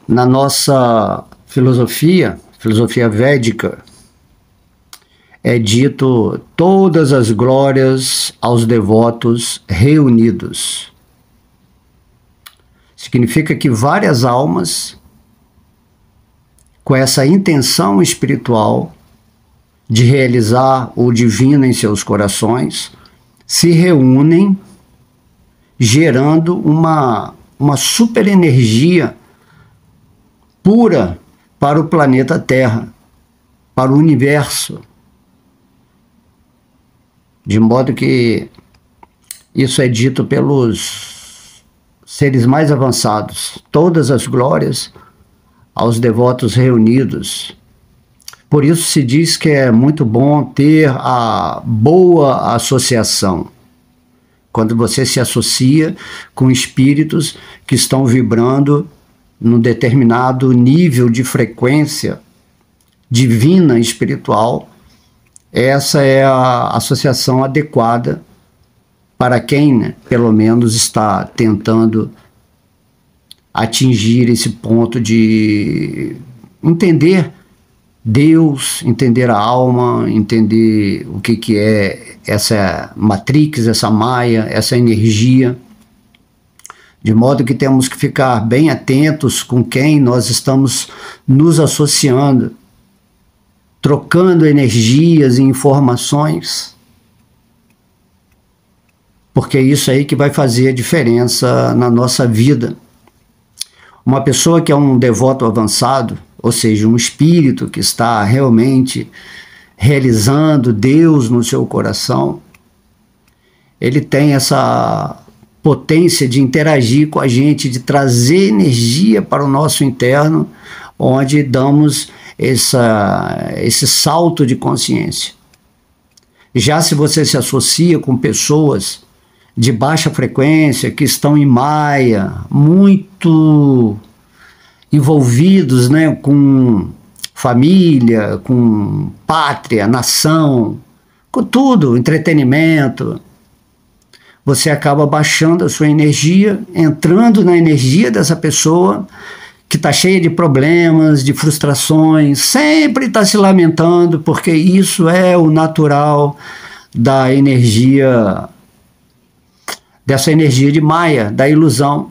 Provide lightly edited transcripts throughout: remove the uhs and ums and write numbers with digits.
Na nossa filosofia védica, é dito todas as glórias aos devotos reunidos. Significa que várias almas, com essa intenção espiritual de realizar o divino em seus corações, se reúnem, gerando uma super energia pura para o planeta Terra, para o universo. De modo que isso é dito pelos seres mais avançados. Todas as glórias aos devotos reunidos. Por isso se diz que é muito bom ter a boa associação. Quando você se associa com espíritos que estão vibrando num determinado nível de frequência divina espiritual, essa é a associação adequada para quem, né, pelo menos está tentando atingir esse ponto de entender Deus, entender a alma, entender o que é essa matrix, essa maia, essa energia. De modo que temos que ficar bem atentos com quem nós estamos nos associando, trocando energias e informações, porque é isso aí que vai fazer a diferença na nossa vida. Uma pessoa que é um devoto avançado, ou seja, um espírito que está realmente realizando Deus no seu coração, ele tem essa potência de interagir com a gente, de trazer energia para o nosso interno, onde damos esse salto de consciência. Já se você se associa com pessoas de baixa frequência, que estão em maia, muito envolvidos, né, com família, com pátria, nação, com tudo, entretenimento, você acaba baixando a sua energia, entrando na energia dessa pessoa que está cheia de problemas, de frustrações, sempre está se lamentando, porque isso é o natural da energia, dessa energia de maia, da ilusão.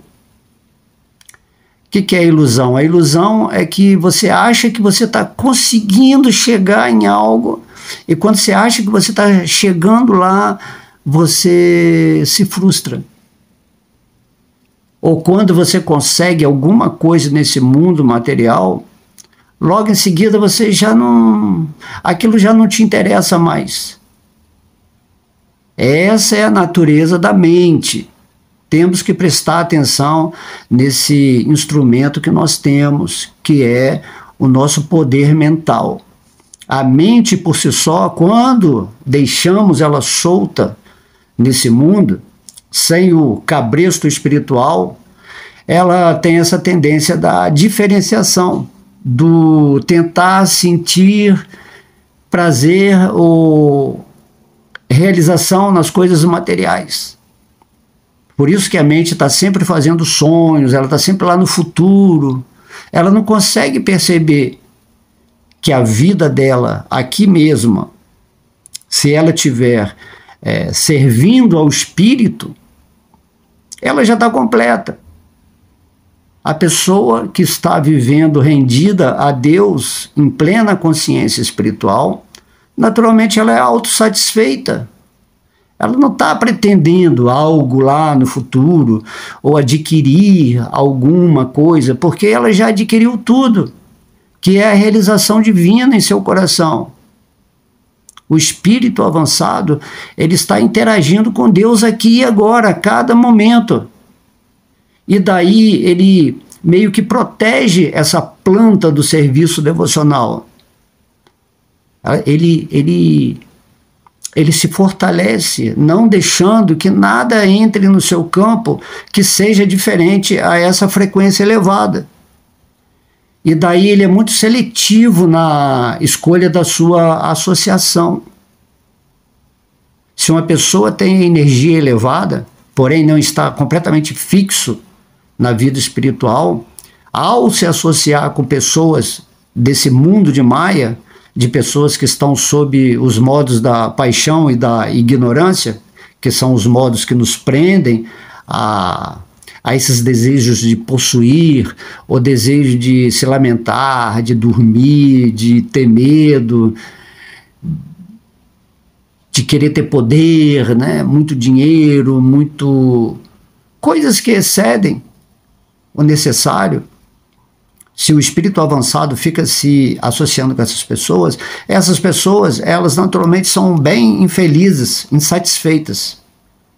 O que é a ilusão? A ilusão é que você acha que você está conseguindo chegar em algo, e quando você acha que você está chegando lá, você se frustra. Ou quando você consegue alguma coisa nesse mundo material, logo em seguida você já não... aquilo já não te interessa mais. Essa é a natureza da mente. Temos que prestar atenção nesse instrumento que nós temos, que é o nosso poder mental. A mente por si só, quando deixamos ela solta nesse mundo, sem o cabresto espiritual, ela tem essa tendência da diferenciação, do tentar sentir prazer ou realização nas coisas materiais. Por isso que a mente está sempre fazendo sonhos, ela está sempre lá no futuro, ela não consegue perceber que a vida dela, aqui mesma, se ela tiver servindo ao espírito, ela já está completa. A pessoa que está vivendo rendida a Deus em plena consciência espiritual, naturalmente ela é autossatisfeita. Ela não está pretendendo algo lá no futuro ou adquirir alguma coisa, porque ela já adquiriu tudo, que é a realização divina em seu coração. O espírito avançado, ele está interagindo com Deus aqui e agora, a cada momento. E daí ele meio que protege essa planta do serviço devocional. Ele se fortalece, não deixando que nada entre no seu campo que seja diferente a essa frequência elevada. E daí ele é muito seletivo na escolha da sua associação. Se uma pessoa tem energia elevada, porém não está completamente fixo na vida espiritual, ao se associar com pessoas desse mundo de Maia, de pessoas que estão sob os modos da paixão e da ignorância, que são os modos que nos prendem a esses desejos de possuir, o desejo de se lamentar, de dormir, de ter medo, de querer ter poder, né? Muito dinheiro, coisas que excedem o necessário. Se o espírito avançado fica se associando com essas pessoas, elas naturalmente são bem infelizes, insatisfeitas.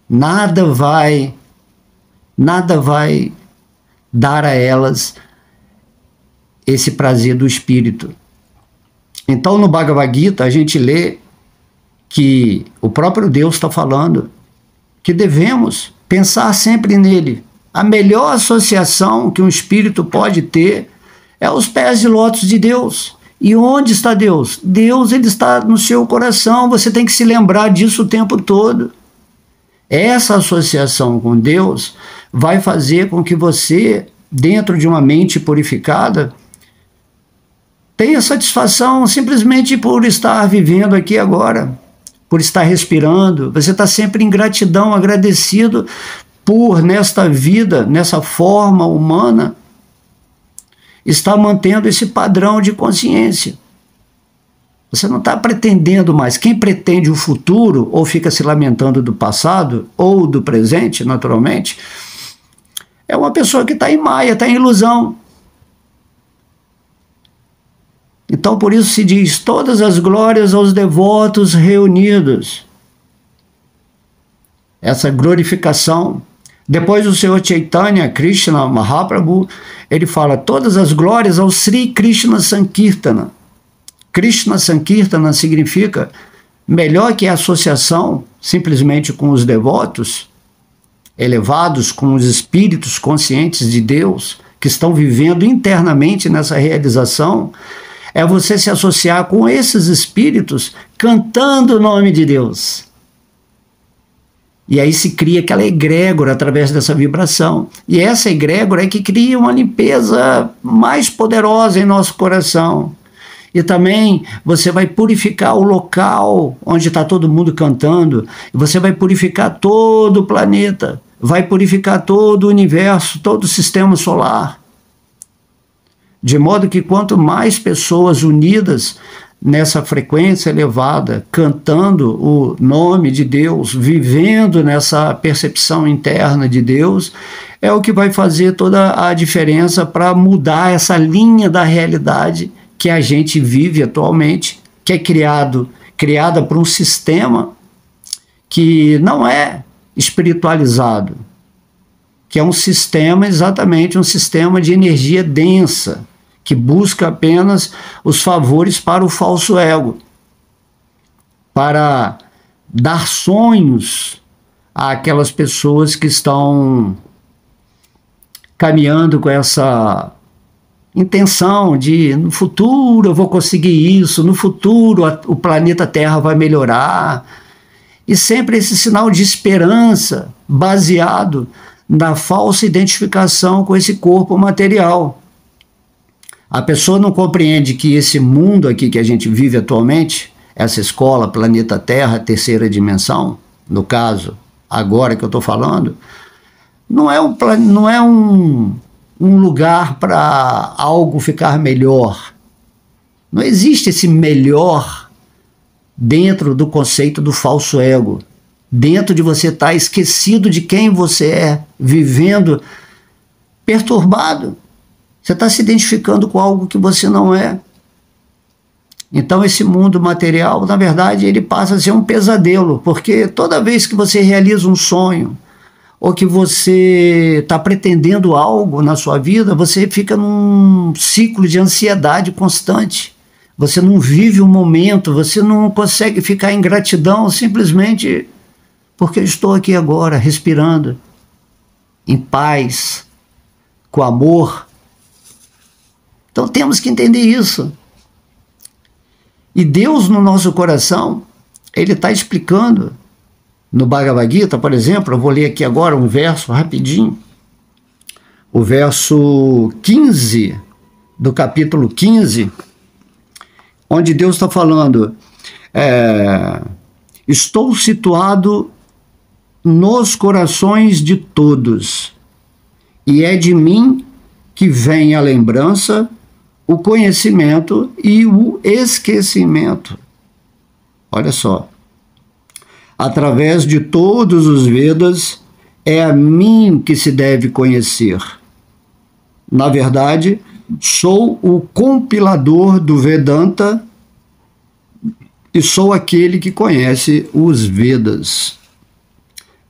Nada vai dar a elas esse prazer do espírito. Então, no Bhagavad Gita, a gente lê que o próprio Deus está falando que devemos pensar sempre nele. A melhor associação que um espírito pode ter é os pés de lótus de Deus. E onde está Deus? Deus, ele está no seu coração, você tem que se lembrar disso o tempo todo. Essa associação com Deus vai fazer com que você, dentro de uma mente purificada, tenha satisfação simplesmente por estar vivendo aqui agora, por estar respirando. Você está sempre em gratidão, agradecido por, nesta vida, nessa forma humana, está mantendo esse padrão de consciência. Você não está pretendendo mais. Quem pretende o futuro, ou fica se lamentando do passado, ou do presente, naturalmente, é uma pessoa que está em maia, está em ilusão. Então, por isso se diz, todas as glórias aos devotos reunidos. Essa glorificação. Depois o Senhor Chaitanya, Krishna Mahaprabhu, ele fala todas as glórias ao Sri Krishna Sankirtana. Krishna Sankirtana significa melhor que a associação simplesmente com os devotos, elevados com os espíritos conscientes de Deus, que estão vivendo internamente nessa realização, é você se associar com esses espíritos cantando o nome de Deus. E aí se cria aquela egrégora através dessa vibração. E essa egrégora é que cria uma limpeza mais poderosa em nosso coração. E também você vai purificar o local onde está todo mundo cantando. E você vai purificar todo o planeta. Vai purificar todo o universo, todo o sistema solar. De modo que quanto mais pessoas unidas nessa frequência elevada, cantando o nome de Deus, vivendo nessa percepção interna de Deus, é o que vai fazer toda a diferença para mudar essa linha da realidade que a gente vive atualmente, que é criada por um sistema que não é espiritualizado, que é um sistema, exatamente um sistema de energia densa, que busca apenas os favores para o falso ego, para dar sonhos àquelas pessoas que estão caminhando com essa intenção de, no futuro eu vou conseguir isso, no futuro o planeta Terra vai melhorar, e sempre esse sinal de esperança baseado na falsa identificação com esse corpo material. A pessoa não compreende que esse mundo aqui que a gente vive atualmente, essa escola, planeta Terra, terceira dimensão, no caso, agora que eu estou falando, não é um lugar para algo ficar melhor. Não existe esse melhor dentro do conceito do falso ego. Dentro de você estar esquecido de quem você é, vivendo perturbado. Você está se identificando com algo que você não é. Então esse mundo material, na verdade, ele passa a ser um pesadelo, porque toda vez que você realiza um sonho, ou que você está pretendendo algo na sua vida, você fica num ciclo de ansiedade constante. Você não vive o momento, você não consegue ficar em gratidão simplesmente porque eu estou aqui agora, respirando, em paz, com amor. Então temos que entender isso. E Deus no nosso coração, ele está explicando. No Bhagavad Gita, por exemplo, eu vou ler aqui agora um verso rapidinho. o verso 15 do capítulo 15, onde Deus está falando, estou situado nos corações de todos, e é de mim que vem a lembrança, o conhecimento e o esquecimento. Olha só. Através de todos os Vedas, é a mim que se deve conhecer. Na verdade, sou o compilador do Vedanta e sou aquele que conhece os Vedas.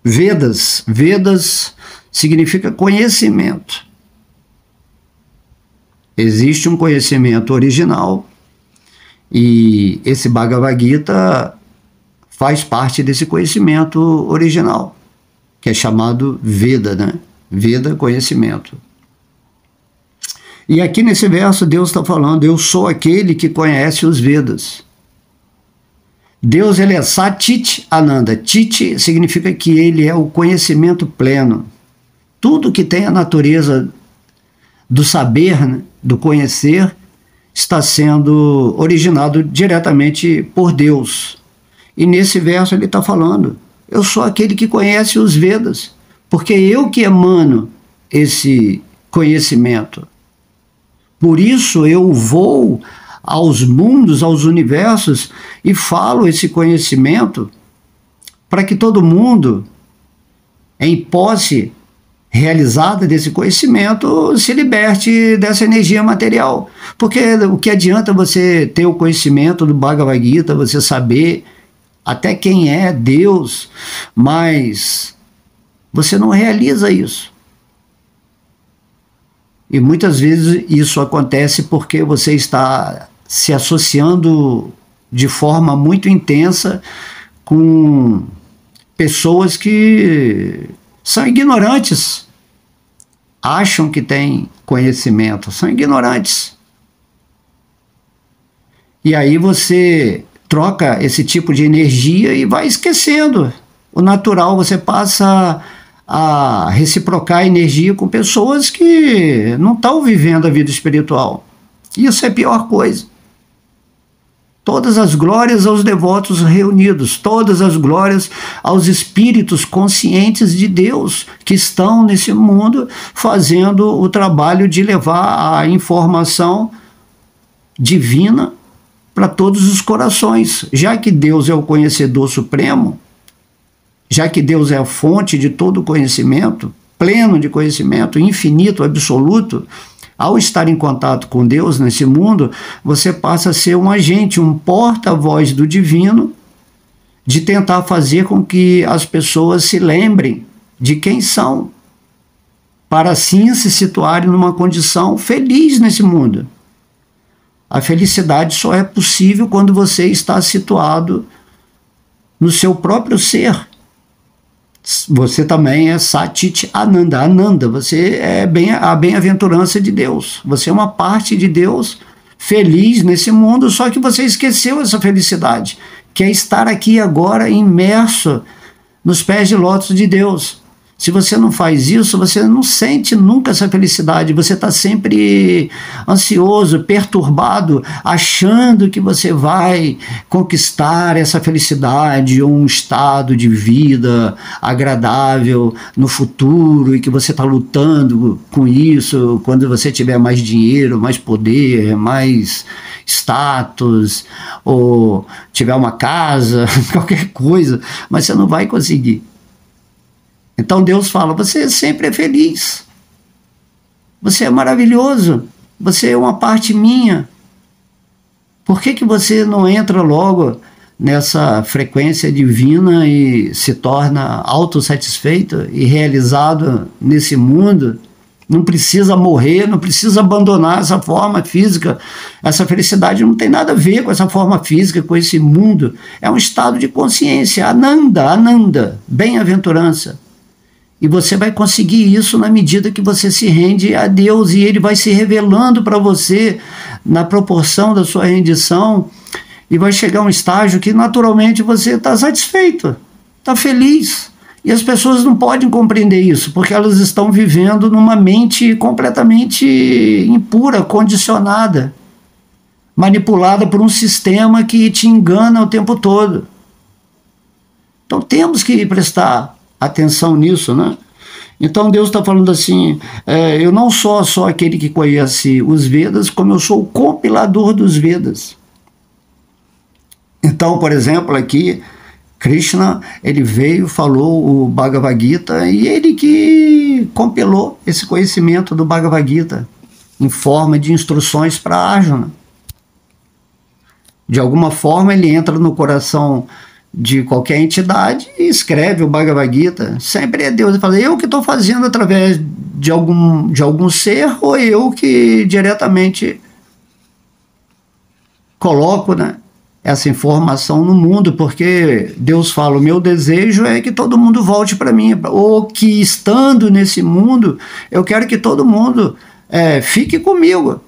Vedas significa conhecimento. Existe um conhecimento original e esse Bhagavad Gita faz parte desse conhecimento original, que é chamado Veda, né? Veda, conhecimento. E aqui nesse verso Deus está falando, eu sou aquele que conhece os Vedas. Deus, ele é Satit Ananda. Tit significa que ele é o conhecimento pleno. Tudo que tem a natureza do saber, né, do conhecer, está sendo originado diretamente por Deus. E nesse verso ele está falando, eu sou aquele que conhece os Vedas, porque eu que emano esse conhecimento. Por isso eu vou aos mundos, aos universos, e falo esse conhecimento para que todo mundo, em posse realizada desse conhecimento, se liberte dessa energia material. Porque o que adianta você ter o conhecimento do Bhagavad Gita, você saber até quem é Deus, mas você não realiza isso. E muitas vezes isso acontece porque você está se associando de forma muito intensa com pessoas que são ignorantes, acham que têm conhecimento, são ignorantes. E aí você troca esse tipo de energia e vai esquecendo o natural, você passa a reciprocar energia com pessoas que não estão vivendo a vida espiritual. Isso é a pior coisa. Todas as glórias aos devotos reunidos, todas as glórias aos espíritos conscientes de Deus que estão nesse mundo fazendo o trabalho de levar a informação divina para todos os corações. Já que Deus é o conhecedor supremo, já que Deus é a fonte de todo conhecimento, pleno de conhecimento, infinito, absoluto, ao estar em contato com Deus nesse mundo, você passa a ser um agente, um porta-voz do divino, de tentar fazer com que as pessoas se lembrem de quem são, para assim se situarem numa condição feliz nesse mundo. A felicidade só é possível quando você está situado no seu próprio ser. Você também é Satit Ananda. Ananda, você é a bem-aventurança de Deus. Você é uma parte de Deus feliz nesse mundo, só que você esqueceu essa felicidade, que é estar aqui agora imerso nos pés de lótus de Deus. Se você não faz isso, você não sente nunca essa felicidade, você está sempre ansioso, perturbado, achando que você vai conquistar essa felicidade ou um estado de vida agradável no futuro e que você está lutando com isso quando você tiver mais dinheiro, mais poder, mais status, ou tiver uma casa, qualquer coisa, mas você não vai conseguir. Então Deus fala, você sempre é feliz, você é maravilhoso, você é uma parte minha. Por que você não entra logo nessa frequência divina e se torna autossatisfeito e realizado nesse mundo? Não precisa morrer, não precisa abandonar essa forma física. Essa felicidade não tem nada a ver com essa forma física, com esse mundo. É um estado de consciência, Ananda, bem-aventurança. E você vai conseguir isso na medida que você se rende a Deus, e Ele vai se revelando para você na proporção da sua rendição, e vai chegar um estágio que naturalmente você está satisfeito, está feliz. E as pessoas não podem compreender isso, porque elas estão vivendo numa mente completamente impura, condicionada, manipulada por um sistema que te engana o tempo todo. Então temos que prestar atenção nisso, né? Então Deus está falando assim, eu não sou só aquele que conhece os Vedas, como eu sou o compilador dos Vedas. Então, por exemplo, aqui, Krishna, ele veio, falou o Bhagavad Gita, e ele que compilou esse conhecimento do Bhagavad Gita em forma de instruções para Arjuna. De alguma forma ele entra no coração de qualquer entidade e escreve o Bhagavad Gita. Sempre é Deus. Ele fala, eu que estou fazendo através de algum ser, ou eu que diretamente coloco, né, essa informação no mundo, porque Deus fala, o meu desejo é que todo mundo volte para mim, ou que estando nesse mundo, eu quero que todo mundo fique comigo.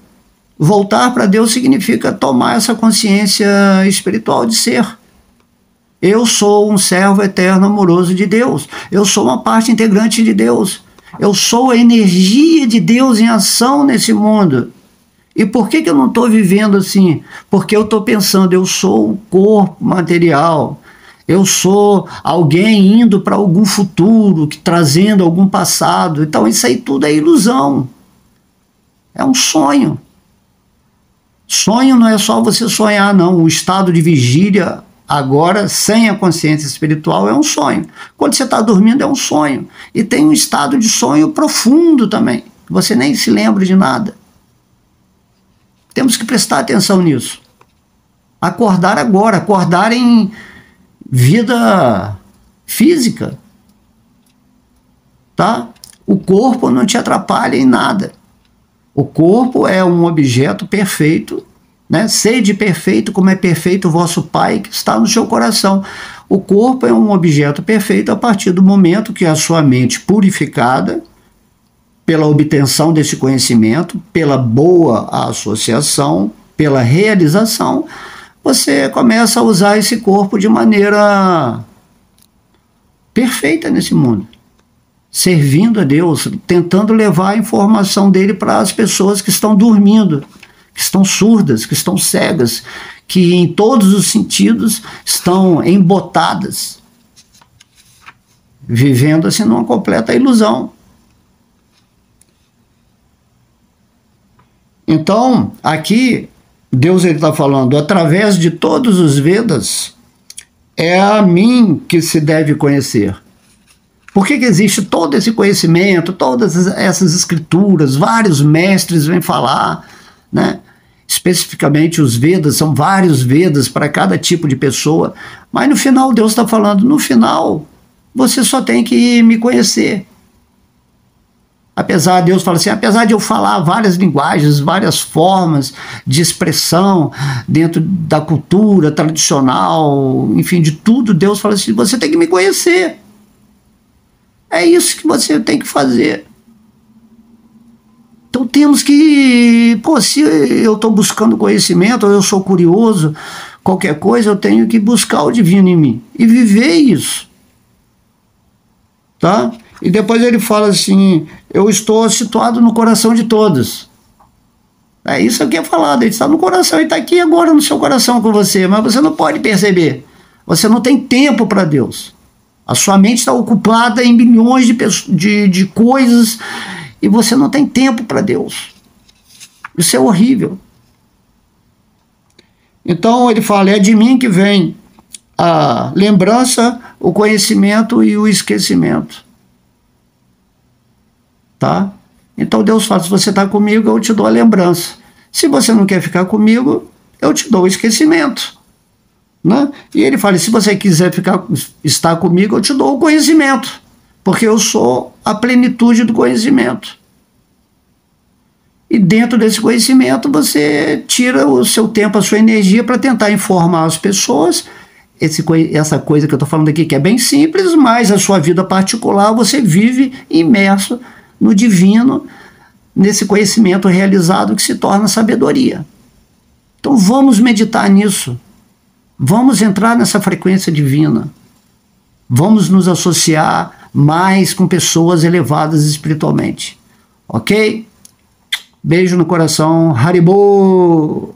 Voltar para Deus significa tomar essa consciência espiritual de ser. Eu sou um servo eterno amoroso de Deus, eu sou uma parte integrante de Deus, eu sou a energia de Deus em ação nesse mundo. E por que eu não estou vivendo assim? Porque eu estou pensando, eu sou um corpo material, eu sou alguém indo para algum futuro, trazendo algum passado. Então isso aí tudo é ilusão, é um sonho. Sonho não é só você sonhar, não. O estado de vigília, agora, sem a consciência espiritual, é um sonho. Quando você está dormindo, é um sonho. E tem um estado de sonho profundo também. Você nem se lembra de nada. Temos que prestar atenção nisso. Acordar agora, acordar em vida física. Tá? O corpo não te atrapalha em nada. O corpo é um objeto perfeito, né? Sede perfeito como é perfeito o vosso Pai que está no seu coração. O corpo é um objeto perfeito a partir do momento que a sua mente purificada, pela obtenção desse conhecimento, pela boa associação, pela realização, você começa a usar esse corpo de maneira perfeita nesse mundo. Servindo a Deus, tentando levar a informação dele para as pessoas que estão dormindo, que estão surdas, que estão cegas, que em todos os sentidos estão embotadas, vivendo assim numa completa ilusão. Então, aqui, Deus está falando, através de todos os Vedas, é a mim que se deve conhecer. Por que existe todo esse conhecimento, todas essas escrituras, vários mestres vêm falar, né? Especificamente os Vedas, são vários Vedas para cada tipo de pessoa, mas no final Deus está falando, no final você só tem que me conhecer. Apesar, Deus fala assim, apesar de eu falar várias linguagens, várias formas de expressão dentro da cultura tradicional, enfim, de tudo, Deus fala assim, você tem que me conhecer. É isso que você tem que fazer. Então temos que, se eu estou buscando conhecimento, ou eu sou curioso, qualquer coisa, eu tenho que buscar o divino em mim e viver isso. Tá? E depois ele fala assim, eu estou situado no coração de todos. É isso que é falado, ele está no coração, ele está aqui agora no seu coração com você, mas você não pode perceber. Você não tem tempo para Deus. A sua mente está ocupada em milhões de coisas e você não tem tempo para Deus. Isso é horrível. Então ele fala, é de mim que vem a lembrança, o conhecimento e o esquecimento. Tá? Então Deus fala, se você está comigo, eu te dou a lembrança. Se você não quer ficar comigo, eu te dou o esquecimento. Né? E ele fala, se você quiser estar comigo, eu te dou o conhecimento, porque eu sou a plenitude do conhecimento. E dentro desse conhecimento, você tira o seu tempo, a sua energia para tentar informar as pessoas. Essa coisa que eu estou falando aqui, que é bem simples, mas a sua vida particular, você vive imerso no divino, nesse conhecimento realizado que se torna sabedoria. Então vamos meditar nisso. Vamos entrar nessa frequência divina. Vamos nos associar mais com pessoas elevadas espiritualmente. Ok? Beijo no coração. Haribo!